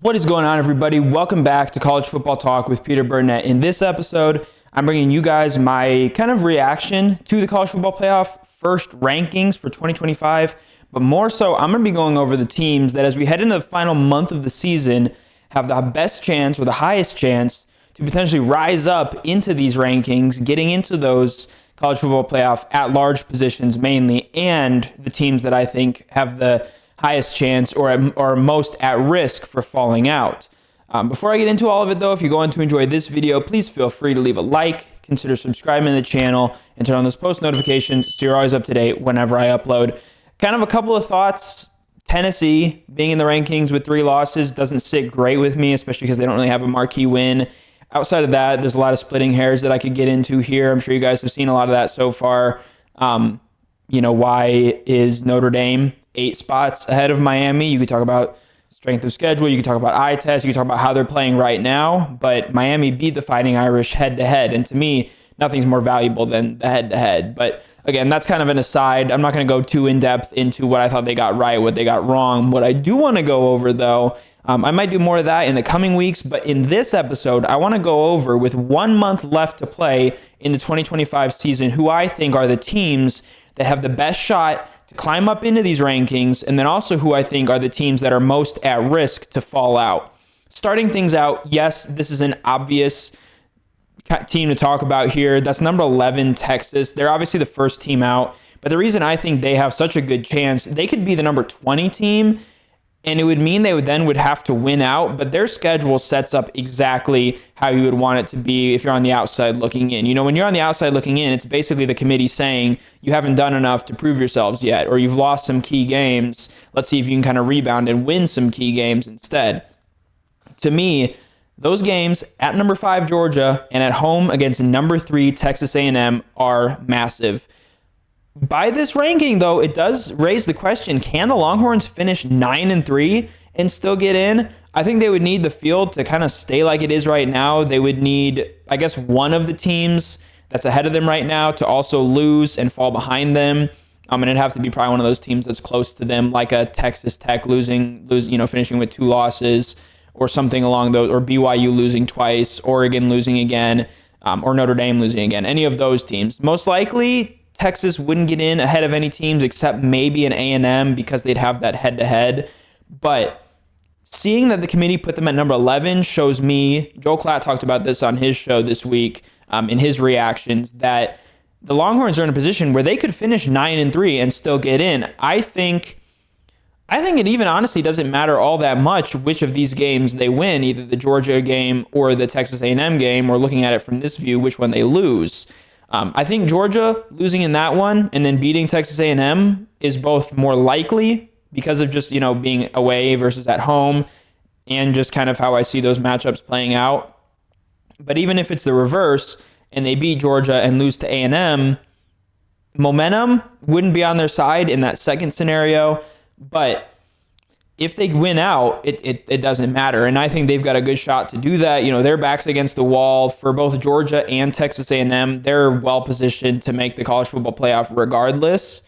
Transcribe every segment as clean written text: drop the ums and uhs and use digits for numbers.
What is going on, everybody? Welcome back to College Football Talk with Peter Burnett. In this episode, I'm bringing you guys my kind of reaction to the College Football Playoff first rankings for 2025. But more so, I'm going to be going over the teams that as we head into the final month of the season have the best chance or the highest chance to potentially rise up into these rankings, getting into those College Football Playoff at-large positions mainly, and the teams that I think have the highest chance or are most at risk for falling out. Before I get into all of it, though, if you're going to enjoy this video, please feel free to leave a like, consider subscribing to the channel, and turn on those post notifications so you're always up to date whenever I upload. Kind of a couple of thoughts. Tennessee being in the rankings with 3 losses doesn't sit great with me, especially because they don't really have a marquee win. Outside of that, there's a lot of splitting hairs that I could get into here. I'm sure you guys have seen a lot of that so far. Why is Notre Dame 8 spots ahead of Miami? You could talk about strength of schedule. You could talk about eye test. You could talk about how they're playing right now. But Miami beat the Fighting Irish head-to-head. And to me, nothing's more valuable than the head-to-head. But again, that's kind of an aside. I'm not going to go too in-depth into what I thought they got right, what they got wrong. What I do want to go over, though, I might do more of that in the coming weeks. But in this episode, I want to go over, with 1 month left to play in the 2025 season, who I think are the teams that have the best shot to climb up into these rankings, and then also who I think are the teams that are most at risk to fall out. Starting things out, yes, this is an obvious team to talk about here. That's number 11, Texas. They're obviously the first team out, but the reason I think they have such a good chance, they could be the number 20 team, and it would mean they would have to win out, but their schedule sets up exactly how you would want it to be if you're on the outside looking in. When you're on the outside looking in, it's basically the committee saying you haven't done enough to prove yourselves yet, or you've lost some key games. Let's see if you can kind of rebound and win some key games instead. To me, those games at number 5 Georgia and at home against number 3 Texas A&M are massive. By this ranking, though, it does raise the question, can the Longhorns finish 9-3 and still get in? I think they would need the field to kind of stay like it is right now. They would need, I guess, one of the teams that's ahead of them right now to also lose and fall behind them. And it'd have to be probably one of those teams that's close to them, like a Texas Tech finishing with 2 losses or something along those, or BYU losing twice, Oregon losing again, or Notre Dame losing again. Any of those teams. Most likely, Texas wouldn't get in ahead of any teams except maybe an A&M because they'd have that head-to-head. But seeing that the committee put them at number 11 shows me, Joel Klatt talked about this on his show this week in his reactions, that the Longhorns are in a position where they could finish 9-3 and still get in. I think it even honestly doesn't matter all that much which of these games they win, either the Georgia game or the Texas A&M game, or looking at it from this view, which one they lose. I think Georgia losing in that one and then beating Texas A&M is both more likely because of just, being away versus at home and just kind of how I see those matchups playing out. But even if it's the reverse and they beat Georgia and lose to A&M, momentum wouldn't be on their side in that second scenario. But if they win out, it doesn't matter. And I think they've got a good shot to do that. Their back's against the wall for both Georgia and Texas A&M. They're well positioned to make the college football playoff regardless.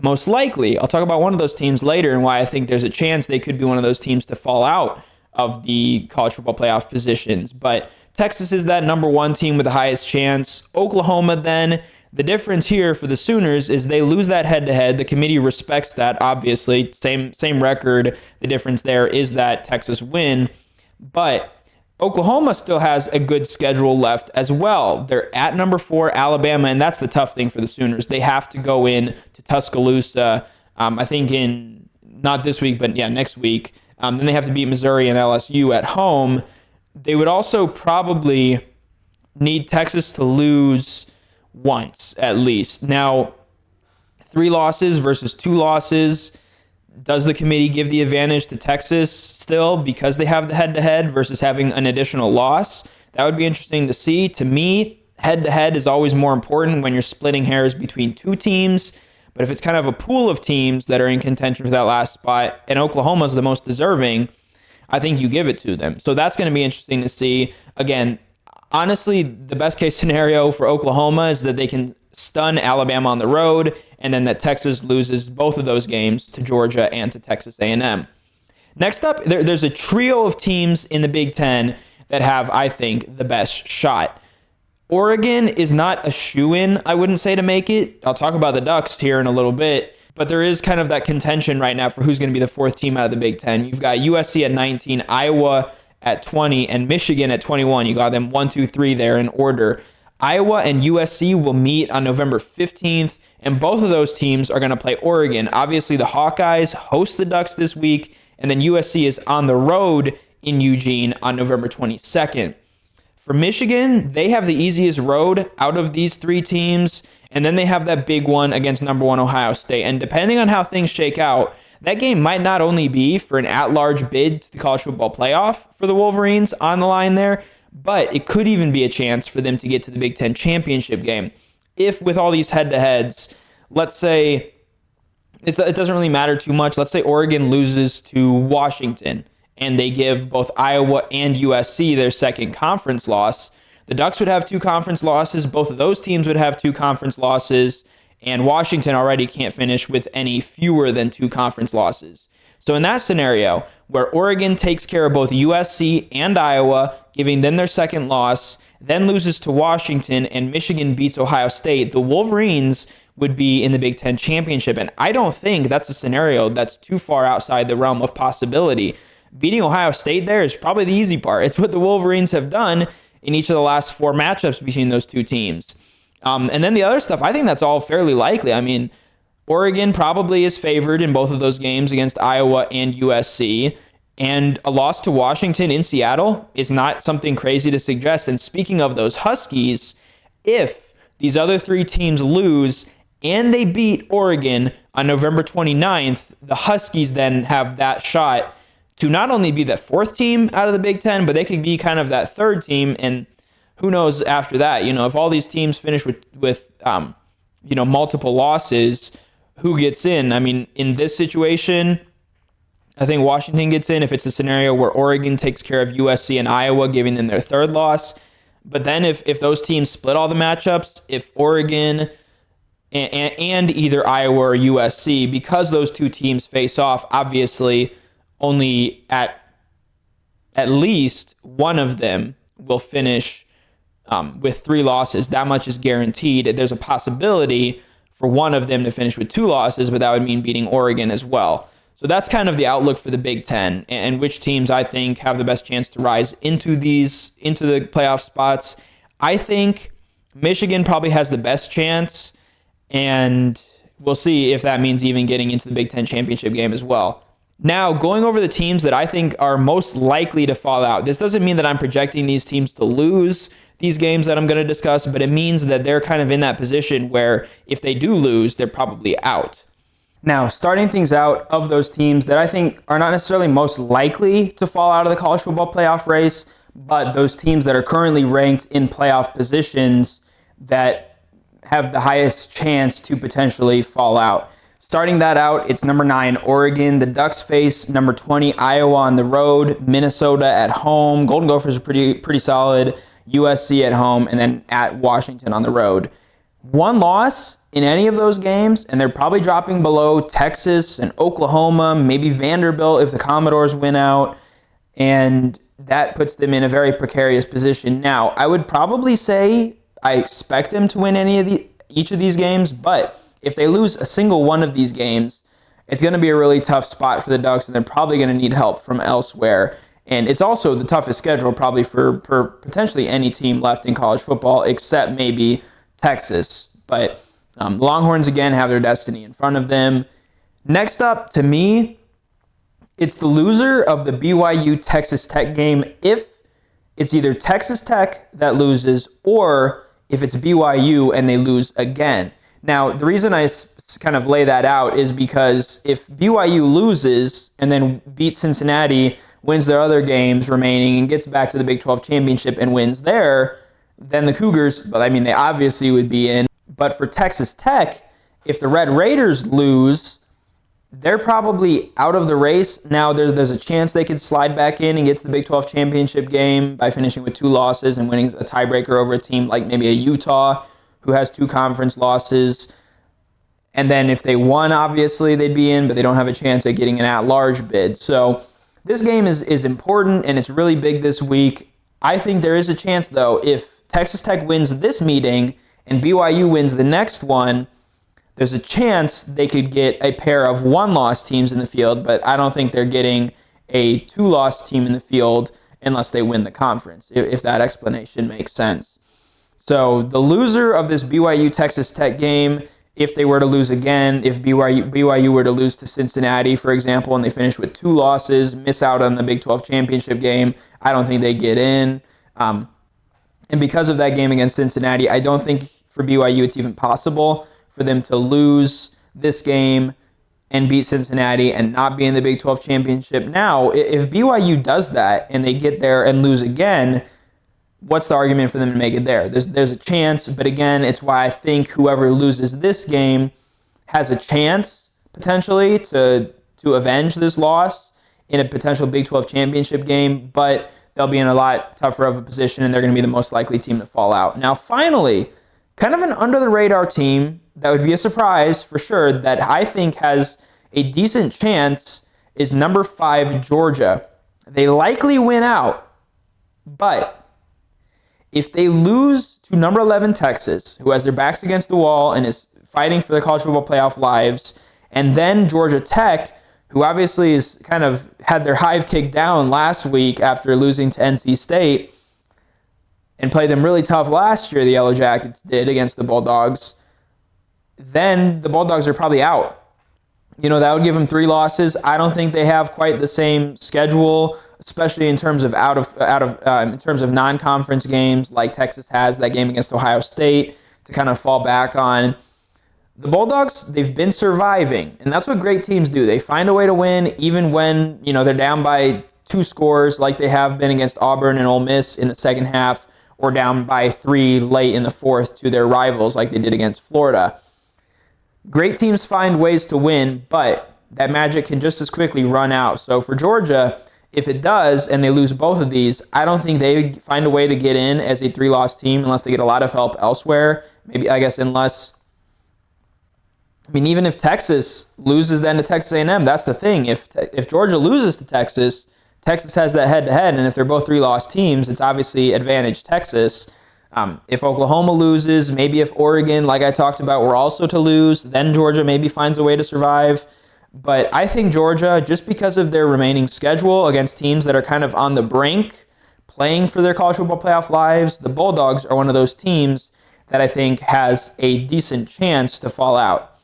Most likely, I'll talk about one of those teams later and why I think there's a chance they could be one of those teams to fall out of the college football playoff positions. But Texas is that number 1 team with the highest chance. Oklahoma then. The difference here for the Sooners is they lose that head-to-head. The committee respects that, obviously. Same record. The difference there is that Texas win. But Oklahoma still has a good schedule left as well. They're at number 4, Alabama, and that's the tough thing for the Sooners. They have to go in to Tuscaloosa, I think not this week, but next week. Then they have to beat Missouri and LSU at home. They would also probably need Texas to lose once at least. Now, 3 losses versus 2 losses. Does the committee give the advantage to Texas still because they have the head-to-head versus having an additional loss? That would be interesting to see. To me, head-to-head is always more important when you're splitting hairs between 2 teams. But if it's kind of a pool of teams that are in contention for that last spot, and Oklahoma's the most deserving, I think you give it to them. So that's going to be interesting to see. Again, honestly, the best case scenario for Oklahoma is that they can stun Alabama on the road, and then that Texas loses both of those games to Georgia and to Texas A&M. Next up, there's a trio of teams in the Big Ten that have, I think, the best shot. Oregon is not a shoo-in, I wouldn't say, to make it. I'll talk about the Ducks here in a little bit, but there is kind of that contention right now for who's going to be the fourth team out of the Big Ten. You've got USC at 19, Iowa at 20, and Michigan at 21. You got them 1, 2, 3 there in order. Iowa and USC will meet on November 15th, and both of those teams are going to play Oregon. Obviously, the Hawkeyes host the Ducks this week, and then USC is on the road in Eugene on November 22nd. For Michigan, they have the easiest road out of these three teams, and then they have that big one against number 1 Ohio State. And depending on how things shake out, that game might not only be for an at-large bid to the college football playoff for the Wolverines on the line there, but it could even be a chance for them to get to the Big Ten championship game. If with all these head-to-heads, let's say it doesn't really matter too much. Let's say Oregon loses to Washington, and they give both Iowa and USC their second conference loss. The Ducks would have 2 conference losses. Both of those teams would have 2 conference losses, and Washington already can't finish with any fewer than 2 conference losses. So in that scenario, where Oregon takes care of both USC and Iowa, giving them their second loss, then loses to Washington, and Michigan beats Ohio State, the Wolverines would be in the Big Ten championship. And I don't think that's a scenario that's too far outside the realm of possibility. Beating Ohio State there is probably the easy part. It's what the Wolverines have done in each of the last 4 matchups between those two teams. And then the other stuff, I think that's all fairly likely. I mean, Oregon probably is favored in both of those games against Iowa and USC. And a loss to Washington in Seattle is not something crazy to suggest. And speaking of those Huskies, if these other 3 teams lose and they beat Oregon on November 29th, the Huskies then have that shot to not only be that 4th team out of the Big Ten, but they could be kind of that 3rd team. And who knows after that, if all these teams finish with multiple losses, who gets in? I mean, in this situation, I think Washington gets in if it's a scenario where Oregon takes care of USC and Iowa, giving them their 3rd loss. But then if those teams split all the matchups, if Oregon and either Iowa or USC, because those 2 teams face off, obviously only at least one of them will finish with 3 losses. That much is guaranteed. There's a possibility for one of them to finish with 2 losses, but that would mean beating Oregon as well. So that's kind of the outlook for the Big Ten and which teams I think have the best chance to rise into the playoff spots. I think Michigan probably has the best chance, and we'll see if that means even getting into the Big Ten championship game as well. Now, going over the teams that I think are most likely to fall out. This doesn't mean that I'm projecting these teams to lose these games that I'm going to discuss, but it means that they're kind of in that position where if they do lose, they're probably out. Now, starting things out, of those teams that I think are not necessarily most likely to fall out of the college football playoff race, but those teams that are currently ranked in playoff positions that have the highest chance to potentially fall out. Starting that out, it's number 9, Oregon. The Ducks face number 20, Iowa on the road, Minnesota at home. Golden Gophers are pretty solid. USC at home, and then at Washington on the road. 1 loss in any of those games, and they're probably dropping below Texas and Oklahoma, maybe Vanderbilt if the Commodores win out, and that puts them in a very precarious position. Now, I would probably say I expect them to win each of these games, but if they lose a single one of these games, it's going to be a really tough spot for the Ducks, and they're probably going to need help from elsewhere. And it's also the toughest schedule probably for potentially any team left in college football except maybe Texas. But Longhorns, again, have their destiny in front of them. Next up, to me, it's the loser of the BYU-Texas Tech game. If it's either Texas Tech that loses or if it's BYU and they lose again. Now, the reason I kind of lay that out is because if BYU loses and then beats Cincinnati, wins their other games remaining, and gets back to the Big 12 championship and wins there, then the Cougars, they obviously would be in. But for Texas Tech, if the Red Raiders lose, they're probably out of the race. Now, there's a chance they could slide back in and get to the Big 12 championship game by finishing with 2 losses and winning a tiebreaker over a team like maybe a Utah who has 2 conference losses. And then if they won, obviously, they'd be in, but they don't have a chance at getting an at-large bid. So this game is important, and it's really big this week. I think there is a chance, though, if Texas Tech wins this meeting and BYU wins the next one, there's a chance they could get a pair of one-loss teams in the field, but I don't think they're getting a two-loss team in the field unless they win the conference, if that explanation makes sense. So the loser of this BYU-Texas Tech game, if they were to lose again, if BYU were to lose to Cincinnati, for example, and they finish with 2 losses, miss out on the Big 12 championship game, I don't think they get in. And because of that game against Cincinnati, I don't think for BYU it's even possible for them to lose this game and beat Cincinnati and not be in the Big 12 championship. Now, if BYU does that and they get there and lose again, what's the argument for them to make it there? There's a chance, but again, it's why I think whoever loses this game has a chance potentially to avenge this loss in a potential Big 12 championship game, but they'll be in a lot tougher of a position and they're going to be the most likely team to fall out. Now, finally, kind of an under-the-radar team that would be a surprise for sure that I think has a decent chance is number 5, Georgia. They likely win out, but if they lose to number 11, Texas, who has their backs against the wall and is fighting for the college football playoff lives, and then Georgia Tech, who obviously is kind of had their hive kicked down last week after losing to NC State and played them really tough last year, the Yellow Jackets did against the Bulldogs, then the Bulldogs are probably out. That would give them 3 losses. I don't think they have quite the same schedule, especially in terms of in terms of non-conference games like Texas has, that game against Ohio State to kind of fall back on. The Bulldogs, they've been surviving, and that's what great teams do. They find a way to win even when, they're down by 2 scores like they have been against Auburn and Ole Miss in the second half, or down by 3 late in the fourth to their rivals like they did against Florida. Great teams find ways to win, but that magic can just as quickly run out. So for Georgia, if it does and they lose both of these, I don't think they find a way to get in as a 3-loss team unless they get a lot of help elsewhere. Maybe, I guess, even if Texas loses then to Texas A&M, that's the thing. If Georgia loses to Texas, Texas has that head-to-head, and if they're both 3-loss teams, it's obviously advantage Texas. If Oklahoma loses, maybe if Oregon, like I talked about, were also to lose, then Georgia maybe finds a way to survive. But I think Georgia, just because of their remaining schedule against teams that are kind of on the brink, playing for their college football playoff lives, the Bulldogs are one of those teams that I think has a decent chance to fall out.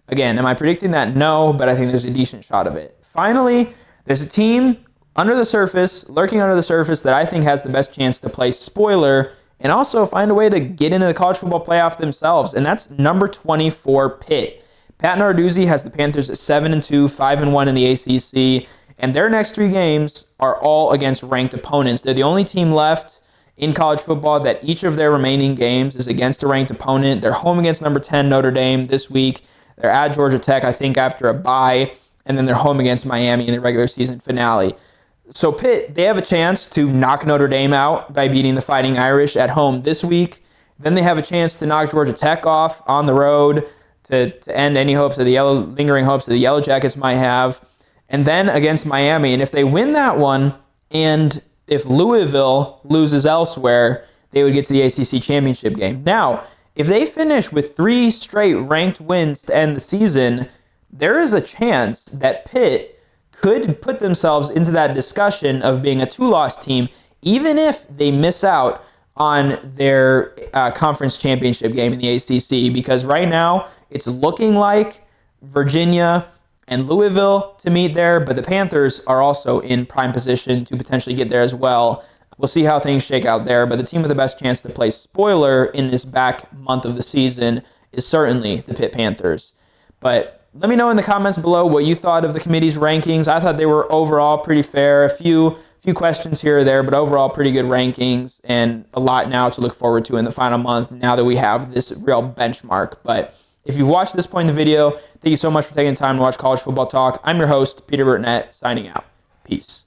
Again, am I predicting that? No, but I think there's a decent shot of it. Finally, there's a team lurking under the surface that I think has the best chance to play spoiler and also find a way to get into the college football playoff themselves, and that's number 24, Pitt. Pat Narduzzi has the Panthers at 7-2, 5-1 in the ACC, and their next 3 games are all against ranked opponents. They're the only team left in college football that each of their remaining games is against a ranked opponent. They're home against number 10, Notre Dame, this week. They're at Georgia Tech, I think, after a bye, and then they're home against Miami in the regular season finale. So Pitt, they have a chance to knock Notre Dame out by beating the Fighting Irish at home this week. Then they have a chance to knock Georgia Tech off on the road to end any lingering hopes that the Yellow Jackets might have. And then against Miami. And if they win that one, and if Louisville loses elsewhere, they would get to the ACC championship game. Now, if they finish with 3 straight ranked wins to end the season, there is a chance that Pitt could put themselves into that discussion of being a 2-loss team, even if they miss out on their conference championship game in the ACC, because right now it's looking like Virginia and Louisville to meet there, but the Panthers are also in prime position to potentially get there as well. We'll see how things shake out there, but the team with the best chance to play spoiler in this back month of the season is certainly the Pitt Panthers. But let me know in the comments below what you thought of the committee's rankings. I thought they were overall pretty fair. A few questions here or there, but overall pretty good rankings and a lot now to look forward to in the final month now that we have this real benchmark. But if you've watched this point in the video, thank you so much for taking the time to watch College Football Talk. I'm your host, Peter Burtnett, signing out. Peace.